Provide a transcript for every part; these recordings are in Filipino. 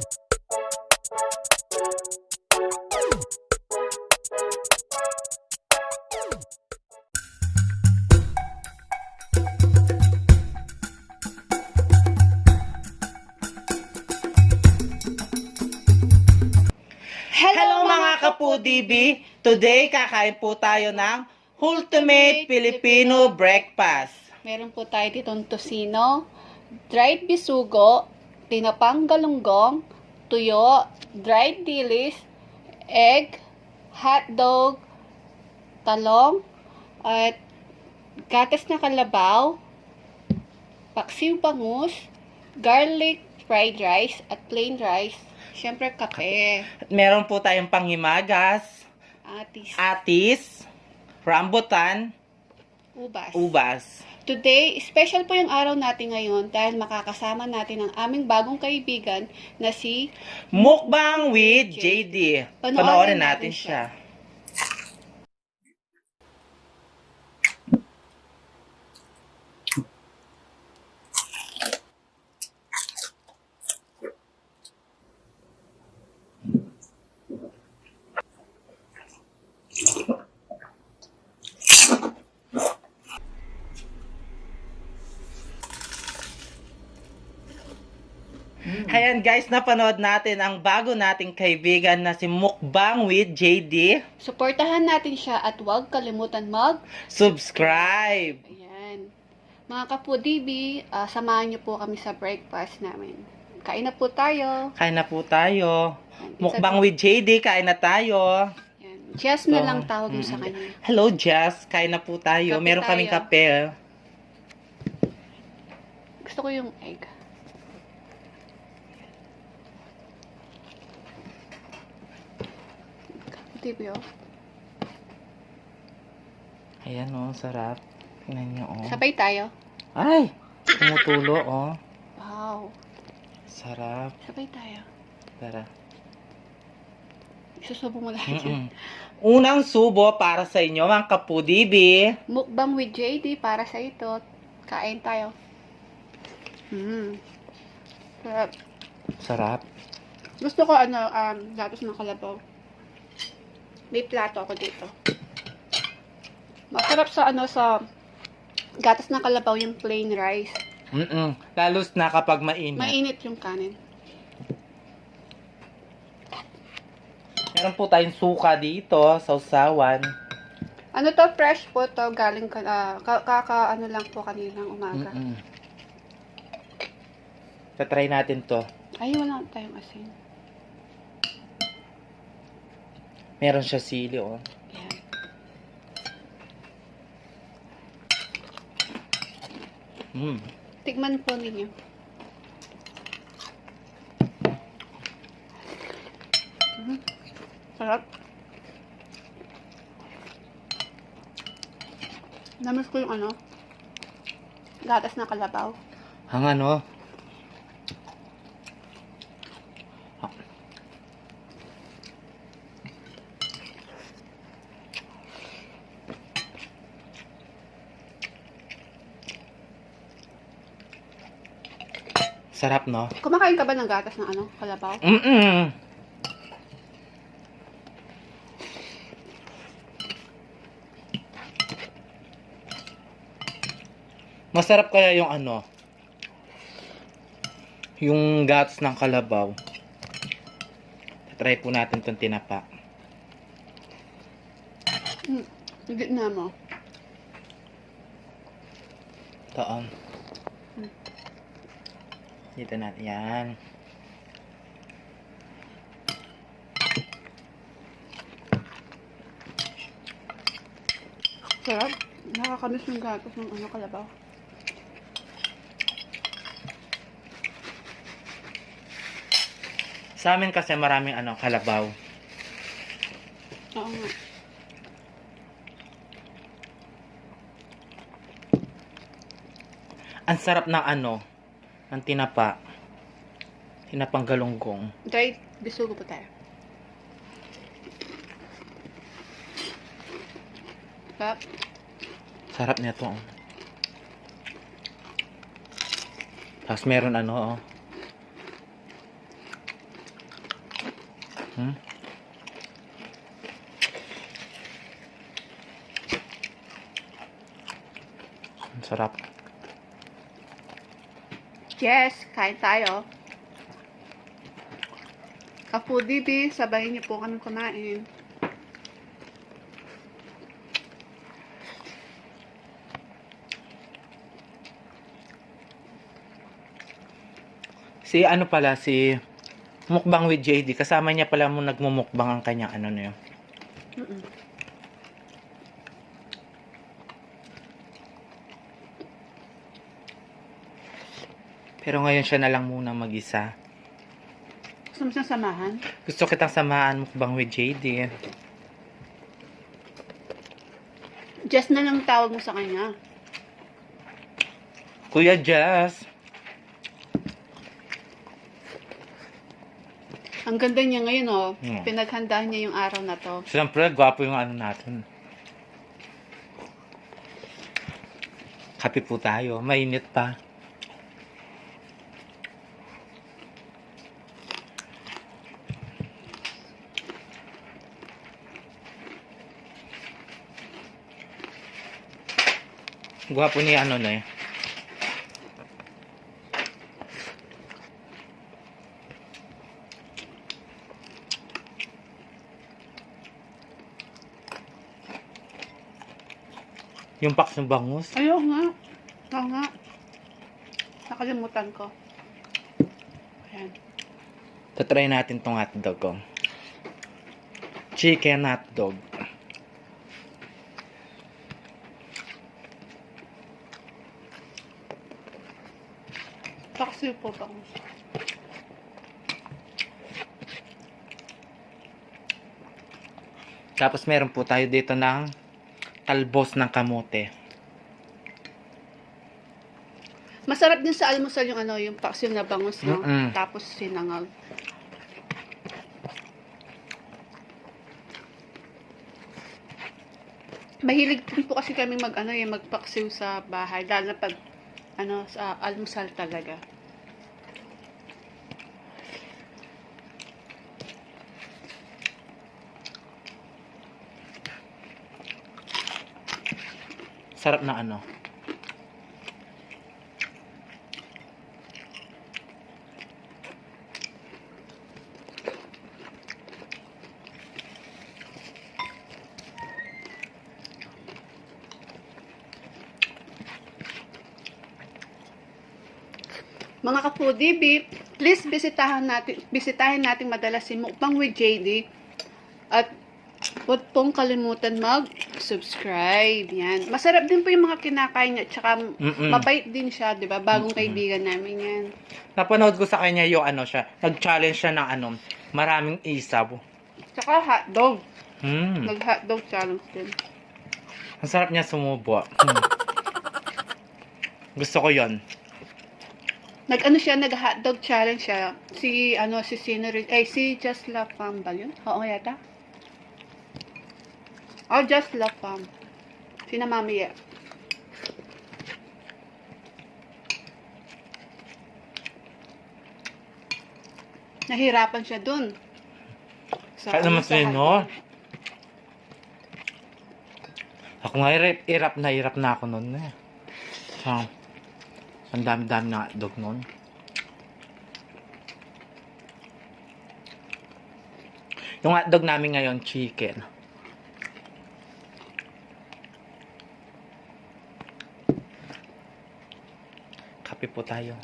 Hello mga kapudibi! Today kakain po tayo ng Ultimate Filipino Breakfast. Meron po tayo ditong tosino, dried bisugo, tinapang galunggong, tuyo, dried dilis, egg, hotdog, talong, at gatas na kalabaw, paksiw bangus, garlic fried rice, at plain rice. Siyempre, kape, At meron po tayong panghimagas, atis, rambutan, ubas. ubas. Today, special po yung araw natin ngayon dahil makakasama natin ang aming bagong kaibigan na si Mukbang with JD. Panoorin natin siya. Ayan guys, napanood natin ang bago nating kaibigan na si Mukbang with JD. Suportahan natin siya at huwag kalimutan Subscribe! Ayan. Mga kapudibi, samahan niyo po kami sa breakfast namin. Kain na po tayo. Kain na po tayo. Mukbang with JD, kain na tayo. Ayan. Jess na lang tawag mo sa kanya. Hello Jess, kain na po tayo. Kape Meron kaming tayo. kape. Gusto ko yung egg. Kapudibi, oh. Ayan o, sarap. Tingnan nyo o. Sabay tayo. Ay! Tumutulo o. Wow. Sarap. Sabay tayo. Tara. Isusubo mo lahat yan. Unang subo para sa inyo, mga kapudibi. Mukbang with JD para sa ito. Kain tayo. Sarap. Sarap. Gusto ko gatas ng kalabaw. May plato ako dito. Masarap sa sa gatas ng kalabaw yung plain rice. Lalos na kapag mainit. Mainit yung kanin. Meron po tayong suka dito, sausawan. Ano to? Fresh po to. Galing ano lang po kaninang umaga. Tatry natin to. Ay, wala tayong asin. Meron siya sili o. Yan. Tikman po ninyo. Sarap. Namiss ko yung gatas na kalabaw. Ang ano? Sarap, no? Kumakain ka ba ng gatas ng kalabaw? Masarap kaya yung yung gatas ng kalabaw. Try po natin itong tinapa. Higit na mo. Ito. Dito natin yan. Sarap. Nakakamiss yung gatas ng kalabaw. Sa amin kasi maraming kalabaw. Oo nga. Ang sarap ng ng tinapa. Tinapang galunggong. Dried bisugo po tayo. Sarap. Sarap nito. Tapos meron Hmm? Ang sarap. Yes, kain tayo. Ka-Foodie, sabahin niyo po kami kumain. Si ano pala, si Mukbang with JD. Kasama niya pala mo nagmumukbang ang kanyang ano na yun. Mm-mm. Pero ngayon siya na lang muna mag-isa. Gusto mo siyang samahan? Gusto kitang samahan Mukbang with JD. Just na lang tawag mo sa kanya. Kuya Jazz. Ang ganda niya ngayon, oh. Hmm. Pinaghandaan niya yung araw na to. Siyempre, gwapo yung ano natin. Kape po tayo. Mainit pa. Gwapo ni ano na eh. Yung paks ng bangus. Ayaw nga. Oo nga. Nakalimutan ko. Ayan. Tatry natin tong hotdog ko. Chicken hotdog. Paksiw po ba? Tapos meron po tayo dito ng talbos ng kamote. Masarap din sa almusal yung ano, yung paksiw na bangus, no? Mm-mm. Tapos sinangag. Mahilig din po kasi kami mag ano, yung magpaksiw sa bahay, lalo na pag ano, sa almusal talaga. Sarap na ano. Mga ka-Foodie, please bisitahin natin madalas si Mukbang with JD. At huwag pong kalimutan mag-subscribe. Yan. Masarap din po yung mga kinakain niya. Tsaka mabait din siya, di ba? Bagong kaibigan namin yan. Napanood ko sa kanya yung ano siya. Nag-challenge siya ng ano, maraming isaw. Tsaka hotdog. Hmm. Nag-hotdog challenge din. Ang sarap niya sumubo. Gusto ko yon. Nag-ano siya, nag-hotdog challenge siya. Si Scenery, si Just Love Fam ba yun? Oo yata. Oh, Just Love Fam. Sina Mami ya. Nahirapan siya dun. Kaya naman sa sa'yo, no? hotdog. Ako nga, hirap na ako noon eh. Ang dami-dami na hotdog noon. Yung hotdog namin ngayon, chicken. Kape po tayo.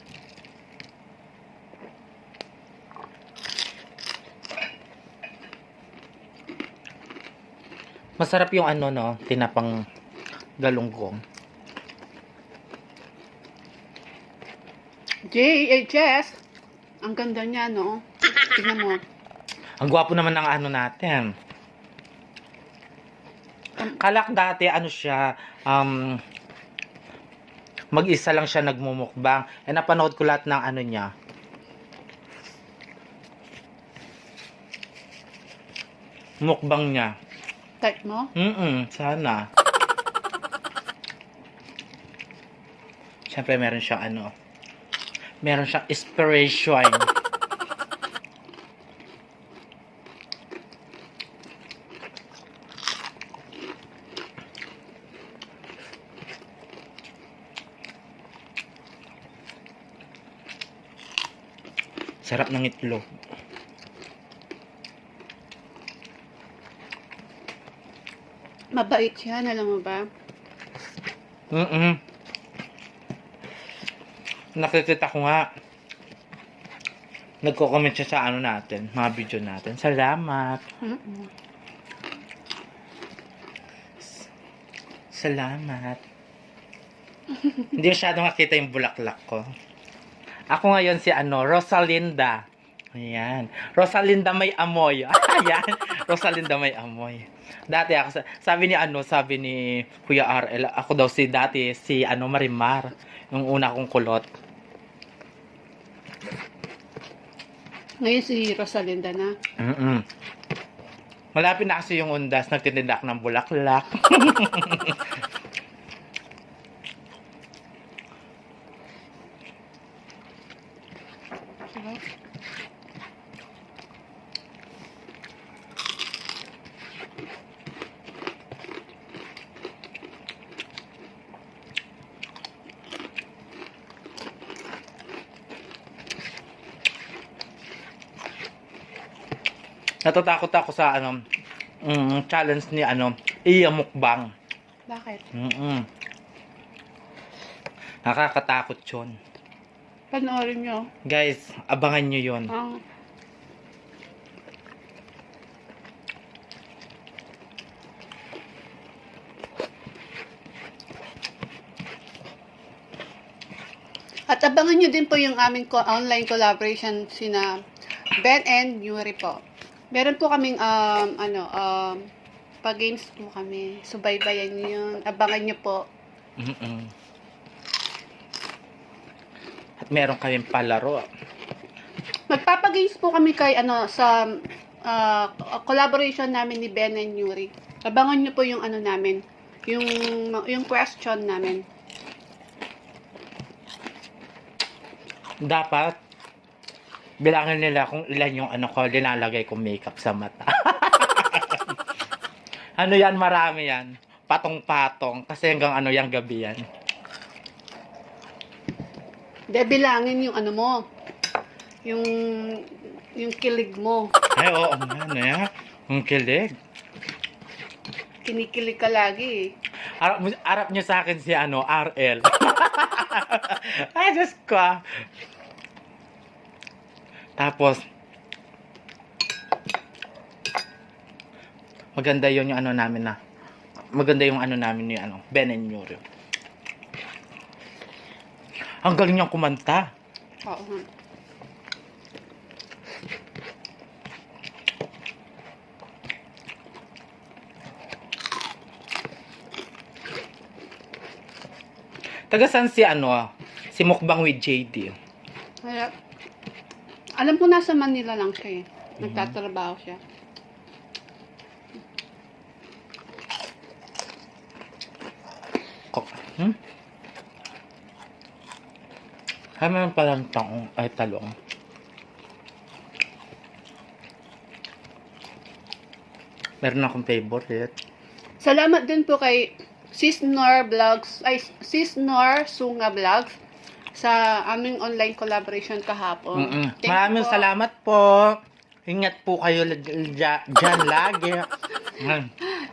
Masarap yung ano, no? Tinapang galunggong. Jess, ang ganda niya, no? Tingnan mo. Ang gwapo naman ng ano natin. Kalak dati, ano siya, mag-isa lang siya nagmumukbang. Eh, napanood ko lahat ng ano niya. Mukbang niya. Type mo? Sana. Siyempre, meron siyang ano. Meron siyang inspiration. Sarap ng itlog. Mabait siya, alam mo ba? Nakikita ko nga. Nagko-comment siya sa ano natin, mga video natin. Salamat. Salamat. Hindi masyadong makita yung bulaklak ko. Ako ngayon si Rosalinda. Ayan. Rosalinda may amoy. Ayan. Rosalinda may amoy. Dati ako, sabi ni Kuya RL, ako daw dati si Marimar. Yung una kong kulot. Ngayon si Rosalinda na. Malapit na kasi yung undas, nagtitinda ako ng bulaklak. Natatakot ako sa challenge ni Iya Mukbang. Bakit? Nakakatakot yun. Panoorin nyo. Guys, abangan nyo yun. At abangan nyo din po yung aming online collaboration sina Ben and Yuri po. Meron po kaming pag-games po kami. Subaybayan nyo yun. Abangan nyo po. At meron kaming palaro. Magpapagames po kami kay sa collaboration namin ni Ben and Yuri. Abangan nyo po yung namin. Yung question namin. Dapat bilangin nila kung ilan yung linalagay kong makeup sa mata. Yan, marami yan. Patong-patong. Kasi hanggang yung gabi yan. De, bilangin yung mo. Yung kilig mo. Ay, oo, yan. Yung kilig. Kinikilig ka lagi eh. Arap nyo sa akin si RL. Ay, Diyos ko. Tapos, maganda yun yung namin na. Maganda yung namin ni Ben and Yuri. Ang galing niyang kumanta. Oo. Taga saan si Mukbang with JD? Kaya, alam ko nasa Manila lang siya eh. Nagtatrabaho siya. Meron palang talong. Meron akong favorite. Salamat din po kay Sis Nor Sunga Vlogs sa aming online collaboration kahapon. Thank you Maraming po. salamat po. Ingat po kayo dyan lagi.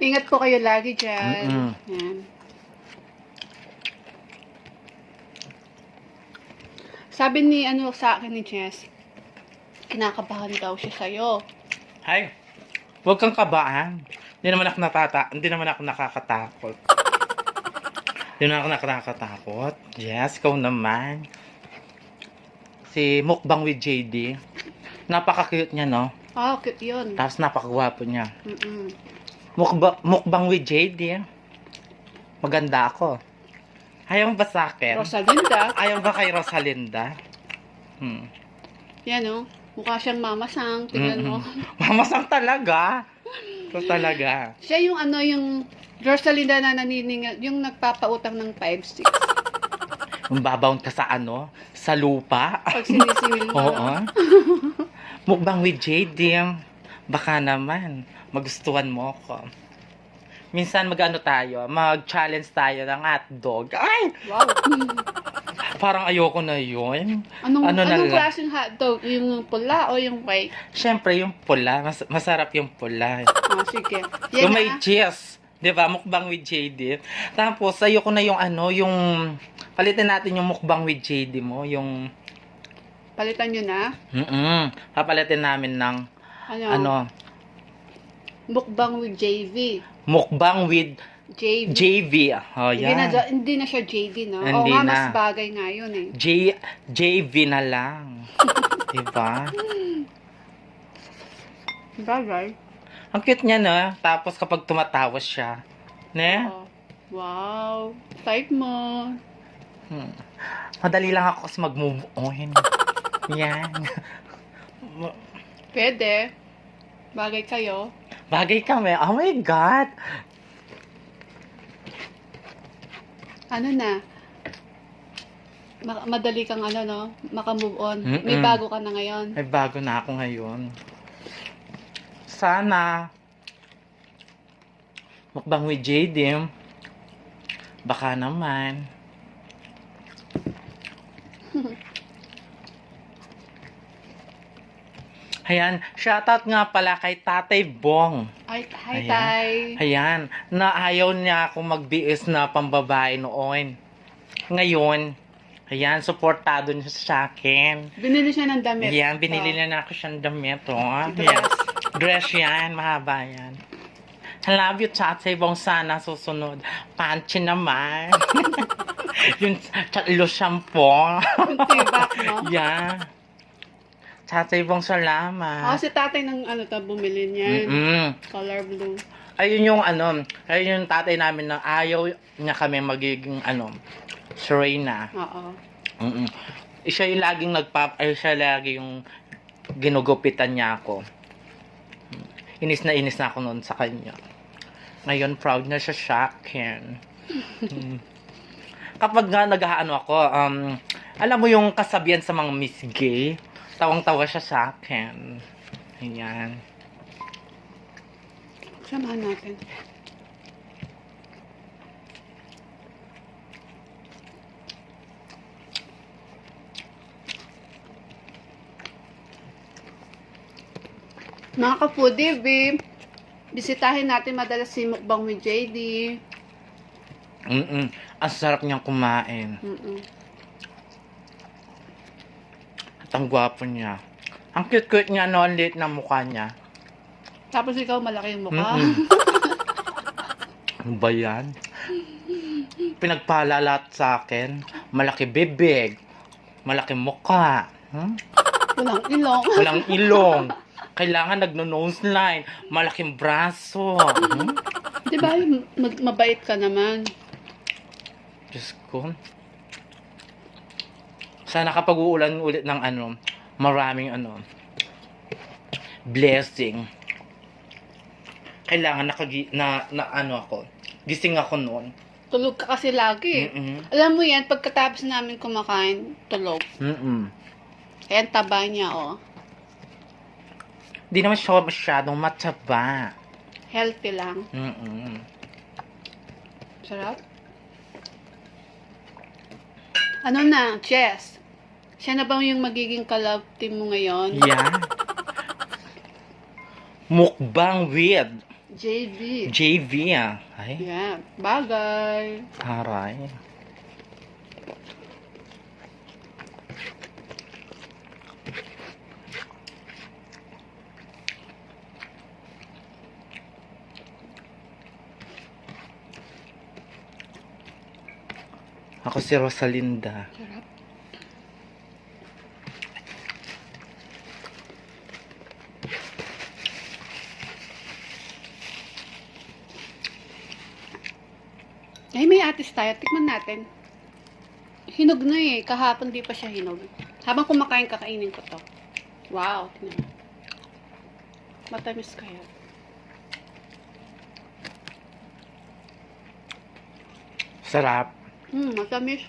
Ingat po kayo lagi dyan. Yan. Sabi ni sa akin ni Jess, kinakabahan daw siya sa'yo. Hay, huwag kang kabaan. Hindi naman ako nakakatakot. Hindi naman ako nakakatakot. Yes, ikaw naman. Si Mukbang with JD. Napaka-cute niya, no? Oh, cute yun. Tapos napaka-gwapo niya. Mm-mm. Mukbang with JD. Maganda ako. Ayaw mo ba sa akin? Rosalinda. Ayaw ba kay Rosalinda? Yan oh. Mukha siyang mamasang. Tingnan mo. Mamasang talaga. Ito talaga. Siya yung yung Rosalinda na naniningal, yung nagpapautang ng 5-6. Yung babaon ka sa sa lupa. Pag sinisingil mo. Oo. Mukbang with JD. Baka naman, magustuhan mo ako. Minsan tayo, mag-challenge tayo ng hotdog. Ay! Wow. parang ayoko na yun. Anong Ano na lang? klaseng hotdog? Yung pula o yung white? Siyempre, yung pula. Masarap yung pula. Ah, sige. Yung Yan may na. cheese. Di ba? Mukbang with JD. Tapos, ayoko na yung yung... Palitan natin yung mukbang with JD mo. Yung... Palitan nyo na. Papalitan namin ng... Ano? Mukbang with JV. Mukbang with JV. JV. Oh, yan. Hindi na siya JD, no? Oo Hindi nga, na. mas bagay nga yun eh. JV na lang. Diba? Bagay. Ang cute niya na. Tapos kapag tumatawa siya. Ne? Oo. Wow. Type mo. Madali lang ako kasi mag-move on. Yan. Pwede. Bagay kayo. Bagay kami. Oh my God. Ano na? Madali kang no? Maka-move on. Mm-mm. May bago ka na ngayon. May bago na ako ngayon. Sana. Mukbang with JD. Baka naman. Ayan, shoutout nga pala kay Tatay Bong. Ay, hi, Ayan. Tay. Ayan, na ayaw niya akong magbiis na pambabae noon. Ngayon, ayan, supportado niya sa akin. Binili siya ng damit. Ayan, binili So, na ako siyang damit. Oh. Dress. Ayan. Dress yan, mahaba yan. I love you, Tatay Bong. Sana susunod. Panty naman. Yung tatlo shampoo. Yung tibak, no? Yeah. Tatay Bong, salamat. Si tatay ng bumili niyan. Color blue. Ayun yung ayun yung tatay namin na ayaw niya kami magiging Serena. Oo. Siya yung laging siya lagi yung ginugupitan niya ako. Inis na ako noon sa kanya. Ngayon proud na siya sa akin. Kapag nga ako, alam mo yung kasabihan sa mga Miss Gay, tawang-tawa siya sa akin. Ayan. Samahan natin. Mga ka-foodie, babe. Bisitahin natin madalas si Mukbang with JD. Ang sarap niyang kumain. At ang gwapo niya. Ang cute-cute niya, no? Ang liit ng mukha niya. Tapos ikaw, malaki yung mukha. Ano ba yan? Pinagpalalat sa akin. Malaki bibig. Malaki mukha. Walang ilong. Walang ilong. Kailangan nagno-nose line. Malaking braso. Di ba, mabait ka naman. Diyos ko. Sana kapag uulan ulit ng maraming blessing. Kailangan ako. Gising ako noon. Tulog ka kasi lagi. Alam mo yan, pagkatapos namin kumakain, tulog. Kaya ang taba niya, oh. Di naman siya masyadong mataba. Healthy lang. Sarap. Ano na, Chess? Siya na ba yung magiging ka-love team mo ngayon? Yeah. Mukbang with JV. JV. Ay, Yeah, bagay. aray. Ako si Rosalinda. Sarap. Ay, may atis tayo. Tikman natin. Hinog na eh. Kahapon di pa siya hinog. Habang kumakain, kakainin ko to. Wow. Tingnan mo. Matamis kaya. Sarap. Matamis.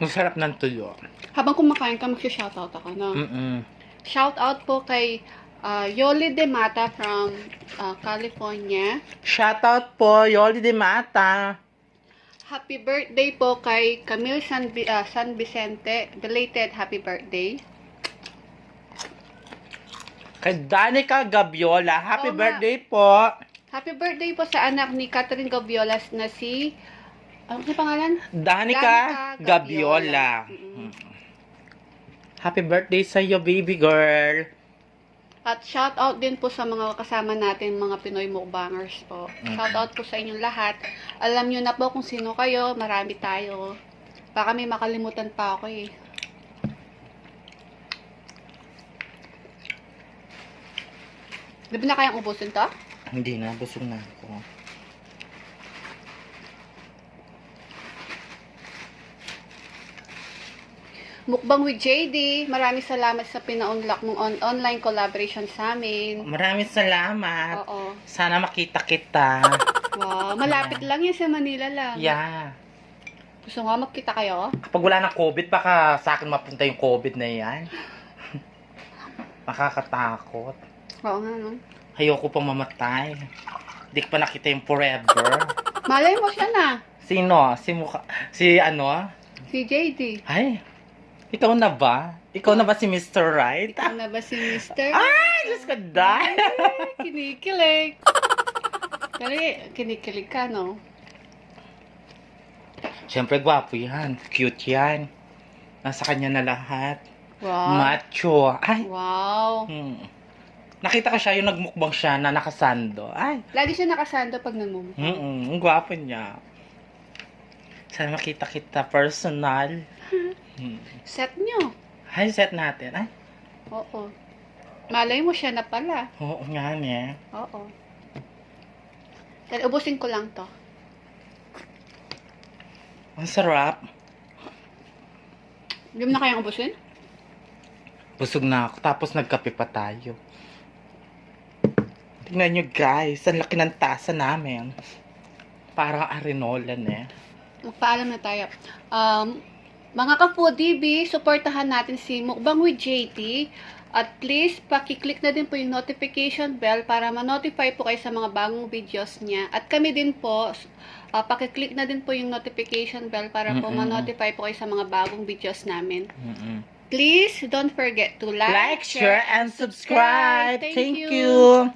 Ang sarap ng tuyo. Habang kumakain ka, magsha-shoutout ako, no? Shoutout po kay Yoli De Mata from California. Shoutout po, Yoli De Mata. Happy birthday po kay Camille San Vicente. Belated happy birthday. Kay Danica Gabiola. Happy Oo nga. birthday po. Happy birthday po sa anak ni Catherine Gaviolas na si... Ano si pangalan? Danica Gabiola. Happy birthday sa iyo, baby girl. At shout out din po sa mga kasama natin, mga Pinoy mukbangers po. Shout out po sa inyong lahat. Alam nyo na po kung sino kayo, marami tayo. Baka may makalimutan pa ako eh. Di ba na kayang ubusin to? Hindi na, busog na ako. Mukbang with JD. Maraming salamat sa pina-unlock mong online collaboration sa amin. Maraming salamat. Oo. Sana makita kita. Wow, malapit lang yan sa Manila lang. Yeah. Gusto nga magkita kayo? Kapag wala ng COVID, baka sa akin mapunta yung COVID na yan. Makakatakot. Oo nga, no? Ayoko pang mamatay. Hindi ko pa nakita yung forever. Malay mo siya na. Sino? Si ano? Si JD. Ay, ikaw na ba? Ikaw na ba si Mr. Right? Ikaw na ba si Mr.? Ay, Diyos ko, dahil. Ay, kinikilig. Kali, kinikilig ka, no? Siyempre, gwapo yan. Cute yan. Nasa kanya na lahat. Wow. Macho. Ay. Wow. Nakita ko siya, yung nagmukbang siya na nakasando. Ay. Lagi siya nakasando pag nagmumukha. Ang gwapo niya. Sana makita kita personal. Set nyo. Ay, set natin. Ay. Oo. Malay mo siya na pala. Oo nga niya. Oo. Dahil ubusin ko lang to. Ang sarap. Hindi mo na kayang ubusin? Busog na ako. Tapos nagkape pa tayo. Tingnan nyo guys. Ang laki ng tasa namin. Parang arenolan eh. Magpaalam na tayo. Mga ka-foodie, supportahan natin si Mukbang with JT. At please, pakiclick na din po yung notification bell para ma-notify po kayo sa mga bagong videos niya. At kami din po, pakiclick na din po yung notification bell para po ma-notify po kayo sa mga bagong videos namin. Please, don't forget to Like, share, and subscribe. Thank you.